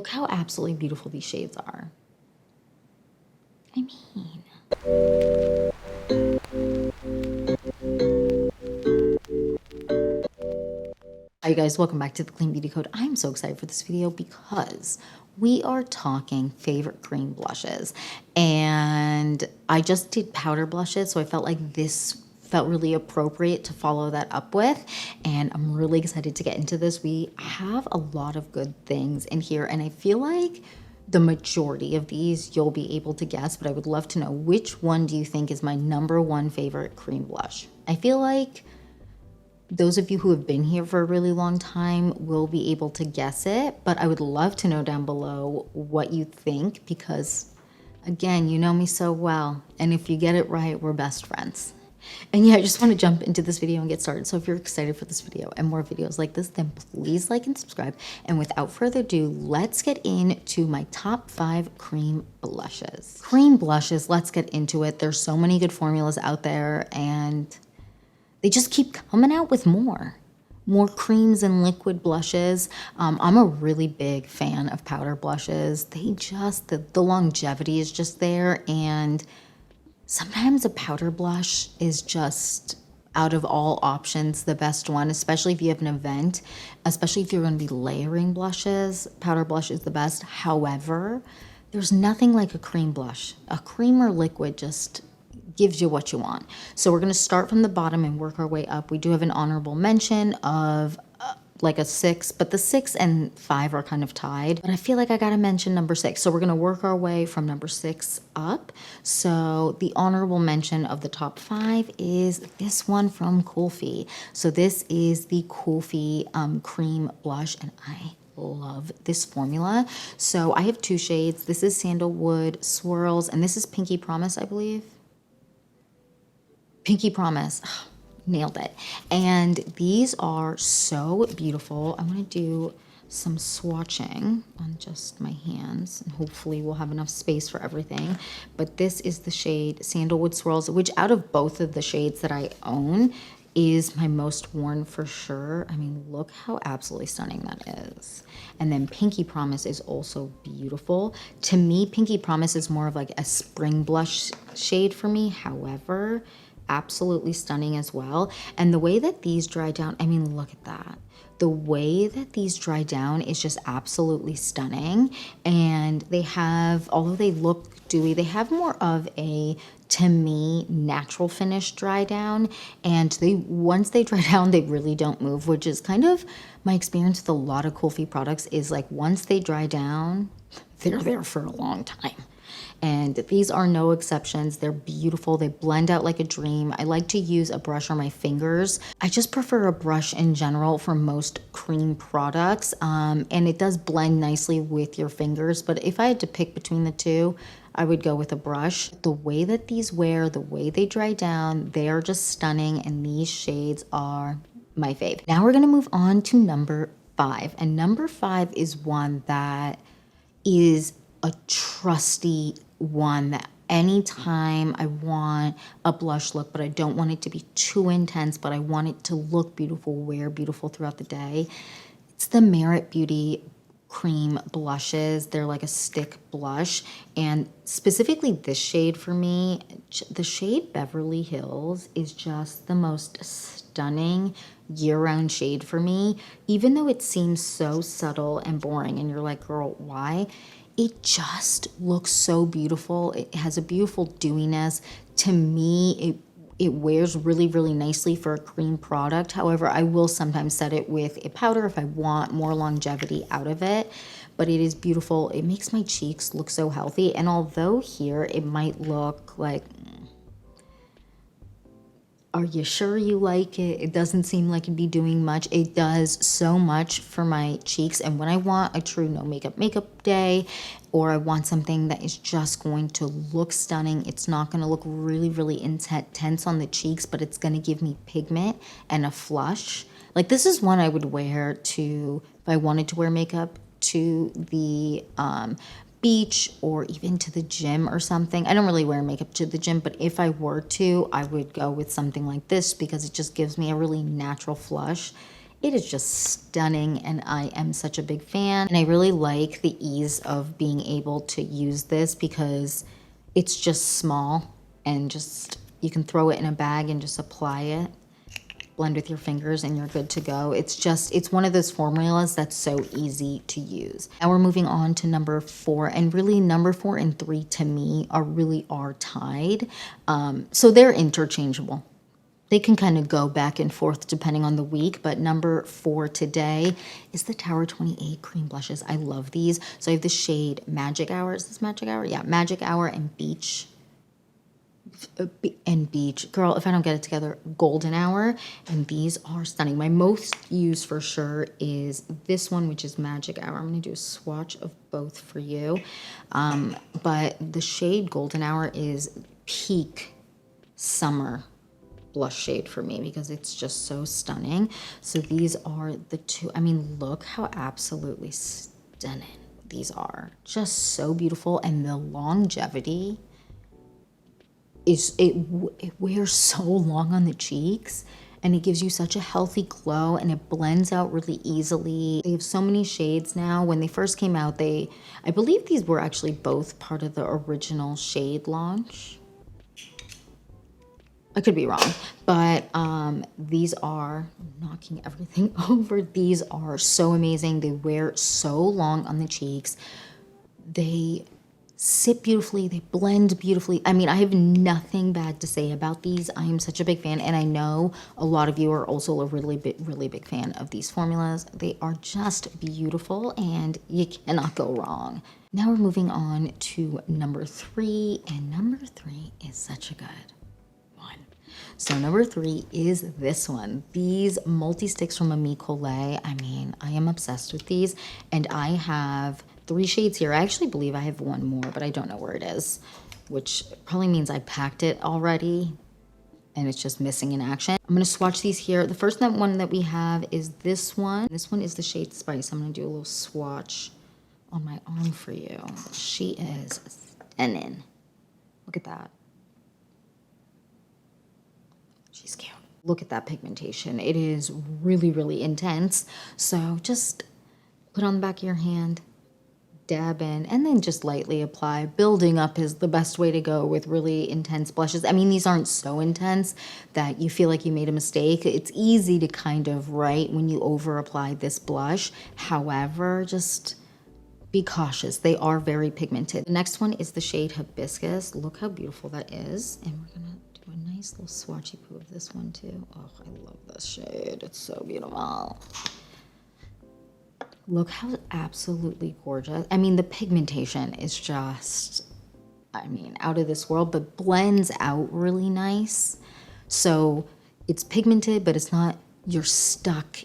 look how absolutely beautiful these shades are. I mean... Hi guys, welcome back to the Clean Beauty Code. I'm so excited for this video because we are talking favorite cream blushes, and I just did powder blushes, so I felt like this felt really appropriate to follow that up with, and I'm really excited to get into this. We have a lot of good things in here, and I feel like the majority of these you'll be able to guess, but I would love to know, which one do you think is my #1 favorite cream blush? I feel like those of you who have been here for a really long time will be able to guess it, but I would love to know down below what you think, because again, you know me so well, and if you get it right, we're best friends. And yeah, I just want to jump into this video and get started. So if you're excited for this video and more videos like this, then please like and subscribe. And without further ado, let's get into my top 5 cream blushes. Cream blushes, let's get into it. There's so many good formulas out there, and they just keep coming out with more creams and liquid blushes. I'm a really big fan of powder blushes. They just, the longevity is just there, and sometimes a powder blush is just, out of all options, the best one, especially if you have an event, especially if you're going to be layering blushes. Powder blush is the best. However, there's nothing like a cream blush. A cream or liquid just gives you what you want. So we're going to start from the bottom and work our way up. We do have an honorable mention of like a 6, but the 6 and 5 are kind of tied. But I feel like I got to mention number 6. So we're going to work our way from number 6 up. So the honorable mention of the top 5 is this one from Kulfi. So this is the Kulfi cream blush, and I love this formula. So I have 2 shades. This is Sandalwood Swirls, and this is Pinky Promise, I believe. Pinky Promise. Nailed it. And these are so beautiful. I'm going to do some swatching on just my hands, and hopefully we'll have enough space for everything. But this is the shade Sandalwood Swirls, which out of both of the shades that I own is my most worn for sure. I mean, look how absolutely stunning that is. And then Pinky Promise is also beautiful. To me, Pinky Promise is more of like a spring blush shade for me. However, absolutely stunning as well. And the way that these dry down, I mean, look at that. The way that these dry down is just absolutely stunning. And they have, although they look dewy, they have more of a, to me, natural finish dry down. And they, once they dry down, they really don't move, which is kind of my experience with a lot of Kulfi products, is like once they dry down, they're there for a long time. And these are no exceptions. They're beautiful. They blend out like a dream. I like to use a brush or my fingers. I just prefer a brush in general for most cream products. And it does blend nicely with your fingers. But if I had to pick between the two, I would go with a brush. The way that these wear, the way they dry down, they are just stunning. And these shades are my fave. Now we're going to move on to number 5. And number 5 is one that is a trusty one, that anytime I want a blush look, but I don't want it to be too intense, but I want it to look beautiful, wear beautiful throughout the day, it's the Merit Beauty cream blushes. They're like a stick blush, and specifically this shade for me, the shade Beverly Hills, is just the most stunning year-round shade for me. Even though it seems so subtle and boring and you're like, girl, why? It just looks so beautiful. It has a beautiful dewiness. To me, it wears really, really nicely for a cream product. However, I will sometimes set it with a powder if I want more longevity out of it. But it is beautiful. It makes my cheeks look so healthy. And although here it might look like, are you sure you like it? It doesn't seem like it'd be doing much. It does so much for my cheeks. And when I want a true no makeup day, or I want something that is just going to look stunning, it's not going to look really, really intense on the cheeks, but it's going to give me pigment and a flush. Like, this is one I would wear to, if I wanted to wear makeup, to the beach or even to the gym or something. I don't really wear makeup to the gym, but if I were to, I would go with something like this because it just gives me a really natural flush. It is just stunning and I am such a big fan. And I really like the ease of being able to use this because it's just small and just, you can throw it in a bag and just apply it. Blend with your fingers and you're good to go. It's one of those formulas that's so easy to use. Now we're moving on to number 4, and really number 4 and 3 to me are tied. So they're interchangeable. They can kind of go back and forth depending on the week, but number 4 today is the Tower 28 cream blushes. I love these. So I have the shade Magic Hour. Is this Magic Hour? Yeah, Magic Hour and Beach. Girl, if I don't get it together, Golden Hour. And these are stunning. My most used for sure is this one, which is Magic Hour. I'm going to do a swatch of both for you. But the shade Golden Hour is peak summer blush shade for me because it's just so stunning. So these are the two. I mean, look how absolutely stunning these are. Just so beautiful. And the longevity is, it wears so long on the cheeks and it gives you such a healthy glow and it blends out really easily. They have so many shades now. When they first came out, I believe these were actually both part of the original shade launch. I could be wrong, but these are knocking everything over. These are so amazing. They wear so long on the cheeks. They sit beautifully. They blend beautifully. I mean, I have nothing bad to say about these. I am such a big fan, and I know a lot of you are also a really big fan of these formulas. They are just beautiful, and you cannot go wrong. Now we're moving on to number 3, and number 3 is such a good one. So number 3 is this one. These multi-sticks from Amole. I mean, I am obsessed with these, and I have 3 shades here. I actually believe I have one more, but I don't know where it is, which probably means I packed it already and it's just missing in action. I'm gonna swatch these here. The first one that we have is this one. This one is the shade Spice. I'm gonna do a little swatch on my arm for you. She is stunning. Look at that. She's cute. Look at that pigmentation. It is really intense. So just put on the back of your hand, dab in, and then just lightly apply. Building up is the best way to go with really intense blushes. I mean, these aren't so intense that you feel like you made a mistake. It's easy to kind of write when you over apply this blush. However, just be cautious. They are very pigmented. The next one is the shade Hibiscus. Look how beautiful that is. And we're gonna do a nice little swatchy poo of this one too. Oh, I love this shade. It's so beautiful. Look how absolutely gorgeous. I mean, the pigmentation is just, I mean, out of this world, but blends out really nice. So it's pigmented, but it's not, you're stuck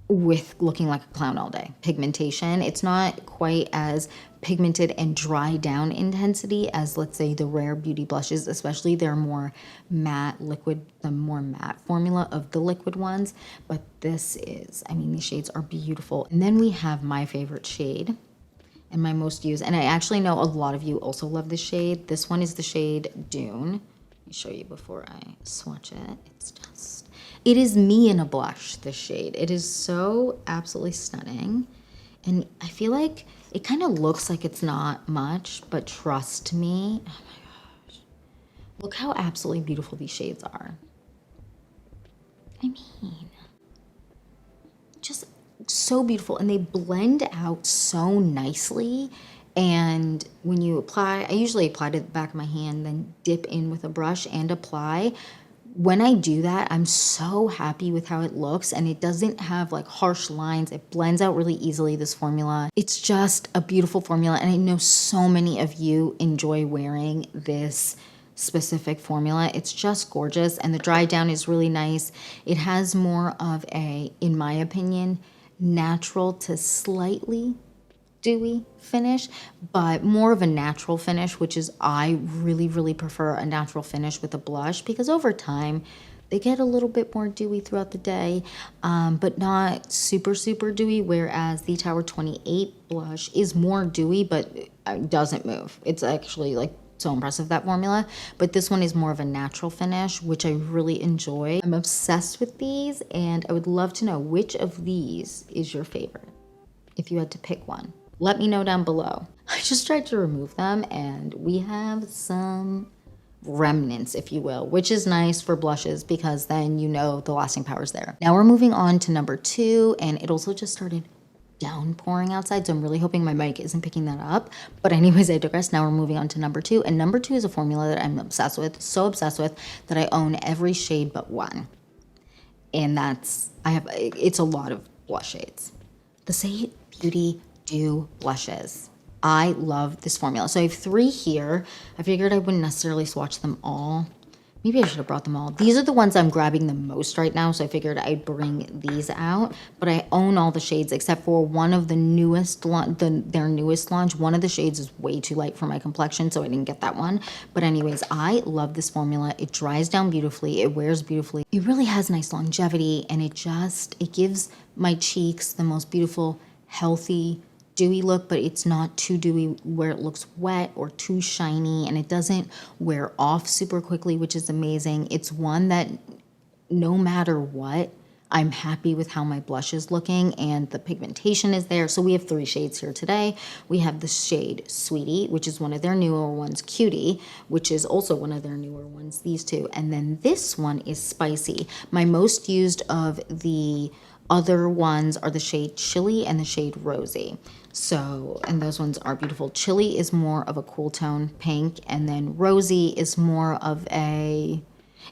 with looking like a clown all day. Pigmentation, it's not quite as pigmented and dry down intensity as, let's say, the Rare Beauty blushes, especially their more matte liquid, the more matte formula of the liquid ones. But this is, I mean, these shades are beautiful. And then we have my favorite shade and my most used, and I actually know a lot of you also love this shade. This one is the shade Dune. Let me show you before I swatch it. It's just, it is me in a blush, this shade. It is so absolutely stunning. And I feel like it kind of looks like it's not much, but trust me, oh my gosh. Look how absolutely beautiful these shades are. I mean, just so beautiful. And they blend out so nicely. And when you apply, I usually apply to the back of my hand, then dip in with a brush and apply. When I do that, I'm so happy with how it looks, and it doesn't have like harsh lines. It blends out really easily, this formula. It's just a beautiful formula, and I know so many of you enjoy wearing this specific formula. It's just gorgeous, and the dry down is really nice. It has more of a, in my opinion, natural to slightly dewy finish, but more of a natural finish, which is, I really prefer a natural finish with a blush, because over time they get a little bit more dewy throughout the day, but not super dewy, whereas the Tower 28 blush is more dewy but doesn't move. It's actually like so impressive, that formula. But this one is more of a natural finish, which I really enjoy. I'm obsessed with these, and I would love to know which of these is your favorite, if you had to pick one. Let me know down below. I just tried to remove them, and we have some remnants, if you will, which is nice for blushes because then you know the lasting power is there. Now we're moving on to number 2, and it also just started downpouring outside, so I'm really hoping my mic isn't picking that up. But anyways, I digress. Now we're moving on to number 2, and number 2 is a formula that I'm obsessed with, so obsessed with that I own every shade but one. And it's a lot of blush shades. The Saie Beauty Dew blushes. I love this formula. So I have 3 here. I figured I wouldn't necessarily swatch them all. Maybe I should have brought them all. These are the ones I'm grabbing the most right now, so I figured I'd bring these out. But I own all the shades except for one of the newest, their newest launch. One of the shades is way too light for my complexion, so I didn't get that one. But anyways, I love this formula. It dries down beautifully. It wears beautifully. It really has nice longevity, and it gives my cheeks the most beautiful, healthy, dewy look, but it's not too dewy where it looks wet or too shiny, and it doesn't wear off super quickly, which is amazing. It's one that no matter what, I'm happy with how my blush is looking, and the pigmentation is there. So we have 3 shades here today. We have the shade Sweetie, which is one of their newer ones, Cutie, which is also one of their newer ones, these 2. And then this one is Spicy. My most used of the other ones are the shade Chili and the shade Rosy. So, and those ones are beautiful. Chili is more of a cool tone pink, and then Rosy is more of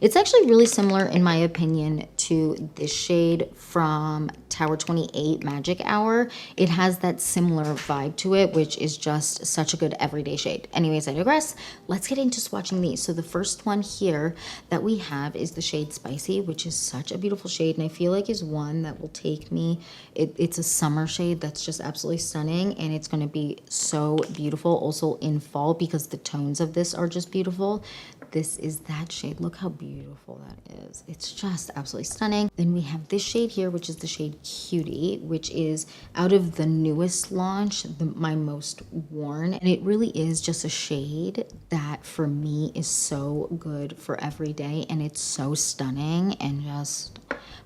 it's actually really similar in my opinion to this shade from Tower 28 Magic Hour. It has that similar vibe to it, which is just such a good everyday shade. Anyways, I digress. Let's get into swatching these. So the first one here that we have is the shade Spicy, which is such a beautiful shade, and I feel like is one that will take me. It's a summer shade that's just absolutely stunning, and it's going to be so beautiful also in fall because the tones of this are just beautiful. This is that shade. Look how beautiful that is. It's just absolutely stunning. Then we have this shade here, which is the shade Cutie, which is out of the newest launch, my most worn. And it really is just a shade that for me is so good for every day. And it's so stunning and just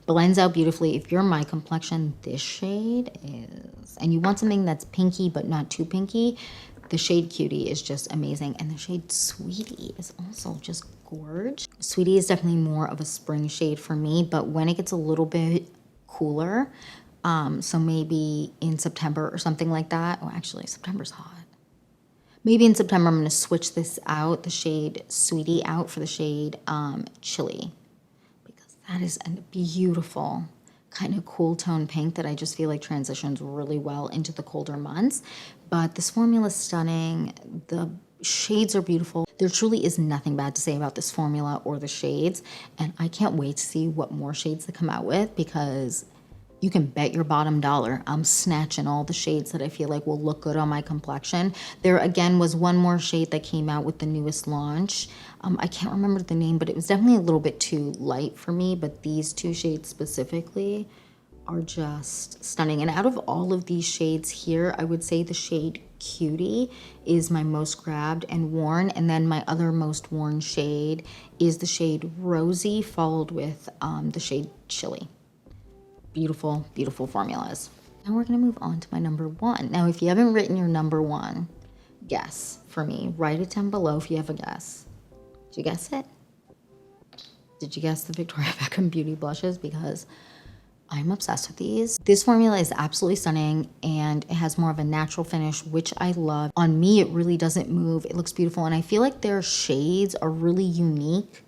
blends out beautifully. If you're my complexion, this shade is, and you want something that's pinky but not too pinky, the shade Cutie is just amazing. And the shade Sweetie is also just gorgeous. Sweetie is definitely more of a spring shade for me, but when it gets a little bit cooler, so maybe in September or something like that. Oh, actually, September's hot. Maybe in September, I'm going to switch this out, the shade Sweetie out for the shade Chili, because that is a beautiful kind of cool tone pink that I just feel like transitions really well into the colder months. But this formula is stunning. The shades are beautiful. There truly is nothing bad to say about this formula or the shades. And I can't wait to see what more shades they come out with, because you can bet your bottom dollar I'm snatching all the shades that I feel like will look good on my complexion. There again was one more shade that came out with the newest launch. I can't remember the name, but it was definitely a little bit too light for me. But these 2 shades specifically are just stunning. And out of all of these shades here, I would say the shade Cutie is my most grabbed and worn. And then my other most worn shade is the shade Rosy, followed with the shade Chili. Beautiful, beautiful formulas. Now we're going to move on to my number 1. Now, if you haven't written your number 1 guess for me, write it down below if you have a guess. Did you guess it? Did you guess the Victoria Beckham Beauty Blushes? Because I'm obsessed with these. This formula is absolutely stunning, and it has more of a natural finish, which I love. On me, it really doesn't move. It looks beautiful, and I feel like their shades are really unique.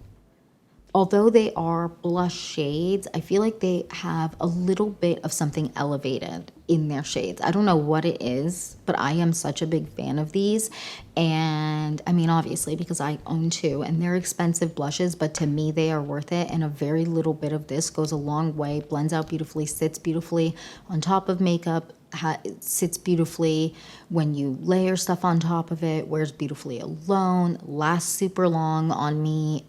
Although they are blush shades, I feel like they have a little bit of something elevated in their shades. I don't know what it is, but I am such a big fan of these. And I mean, obviously, because I own 2, and they're expensive blushes, but to me, they are worth it. And a very little bit of this goes a long way, blends out beautifully, sits beautifully on top of makeup, it sits beautifully when you layer stuff on top of it, wears beautifully alone, lasts super long on me.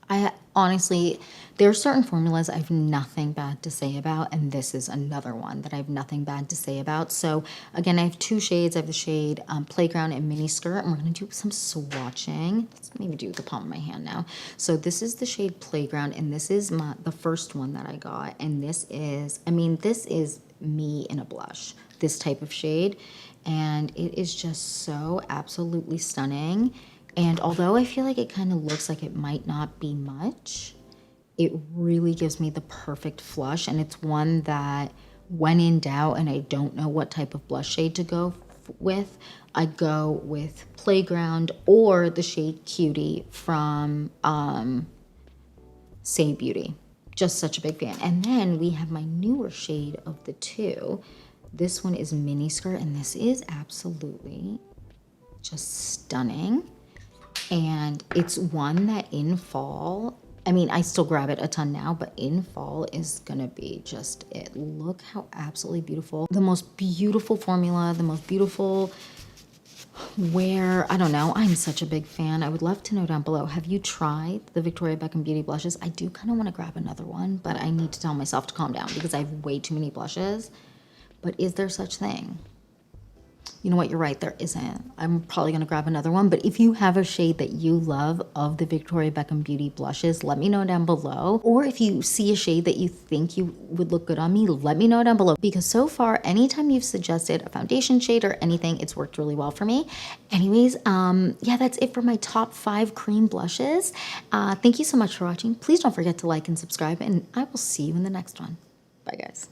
I honestly, there are certain formulas I have nothing bad to say about, and this is another one that I have nothing bad to say about. So again, I have two shades. I have the shade Playground and Mini Skirt, and we're gonna do some swatching. Let's maybe do the palm of my hand now. So this is the shade Playground, and this is the first one that I got, and this is, I mean, this is me in a blush, this type of shade, and it is just so absolutely stunning. And although I feel like it kind of looks like it might not be much, it really gives me the perfect flush. And it's one that when in doubt and I don't know what type of blush shade to go with, I go with Playground or the shade Cutie from Saie Beauty. Just such a big fan. And then we have my newer shade of the two. This one is Mini Skirt, and this is absolutely just stunning. And it's one that in fall, I mean, I still grab it a ton now, but in fall is gonna be just it. Look how absolutely beautiful. The most beautiful formula, the most beautiful wear. I don't know. I'm such a big fan. I would love to know down below, have you tried the Victoria Beckham Beauty blushes? I do kind of want to grab another one, but I need to tell myself to calm down because I have way too many blushes. But is there such thing? You know what, you're right, there isn't. I'm probably gonna grab another one, but if you have a shade that you love of the Victoria Beckham Beauty blushes, let me know down below. Or if you see a shade that you think you would look good on me, let me know down below. Because so far, anytime you've suggested a foundation shade or anything, it's worked really well for me. Anyways, yeah, that's it for my top 5 cream blushes. Thank you so much for watching. Please don't forget to like and subscribe, and I will see you in the next one. Bye, guys.